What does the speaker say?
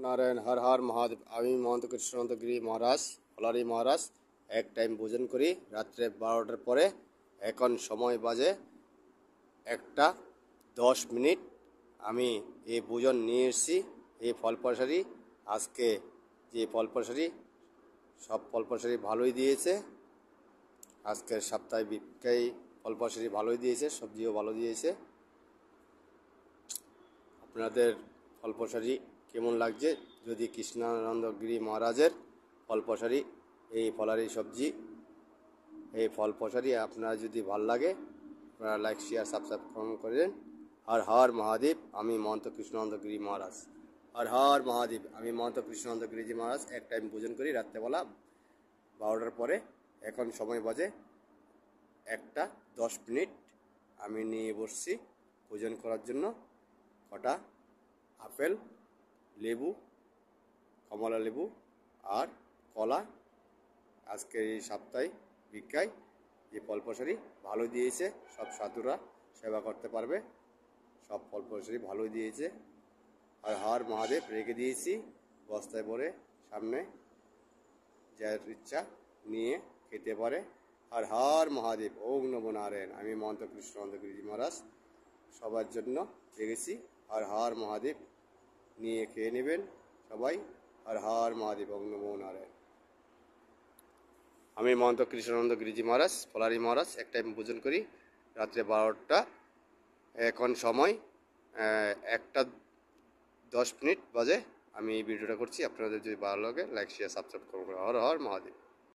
নারায়ণ হর হর মহাদেব। আমি মহন্ত কৃষ্ণানন্দ গিরি মহারাজ, ফলারি মহারাজ এক টাইম ভোজন করি রাত্রে 12টার পরে। এখন সময় বাজে 1:10। আমি এই ভোজন নিয়ে এসেছি। এই ফল প্রসারী আজকে যে ফল প্রসারী, সব ফল প্রসারী ভালোই দিয়েছে। আজকের সপ্তাহে বিক্রয় ফল প্রসারী ভালোই দিয়েছে, সবজিও ভালো দিয়েছে। আপনাদের ফল প্রসারী কেমন লাগছে? যদি কৃষ্ণানন্দ গিরি মহারাজের ফল প্রসারী, এই ফলারি সবজি, এই ফল প্রসারী আপনারা যদি ভাল লাগে, আপনারা লাইক শেয়ার সাবস্ক্রাইব করেন। হর হর মহাদেব। আমি মহন্ত কৃষ্ণানন্দ গিরি মহারাজ। হর হর মহাদেব। আমি মহন্ত কৃষ্ণানন্দ গিরিজি মহারাজ এক টাইম ভোজন করি রাত্রেবেলা 12টার পরে। এখন সময় বাজে 1:10। আমি নিয়ে বসছি ভোজন করার জন্য কটা আপেল, লেবু, কমলা লেবু আর কলা। আজকের এই সপ্তাহে বিক্রয় যে ফল প্রসারী ভালো দিয়েছে, সব সাধুরা সেবা করতে পারবে। সব ফল প্রসারী ভালোই দিয়েছে। আর হর মহাদেব রেখে দিয়েছি বস্তায় ভরে, সামনে যার ইচ্ছা নিয়ে খেতে পারে। আর হর মহাদেব। ওম নমো নারায়ণ। আমি মহন্ত কৃষ্ণানন্দ গিরিজি মহারাজ সবার জন্য রেখেছি। আর হর মহাদেব নিয়ে খেয়ে নেবেন সবাই। আর হর মহাদেব। ওম নমো নারায়ণ। আমি মহন্ত কৃষ্ণানন্দ গিরিজি মহারাজ, ফলারি মহারাজ এক টাইম ভোজন করি রাত্রে 12টা। এখন সময় 1:10 বাজে। আমি এই ভিডিওটা করছি। আপনাদের যদি ভালো লাগে লাইক শেয়ার সাবস্ক্রাইব করবেন। হর হর মহাদেব।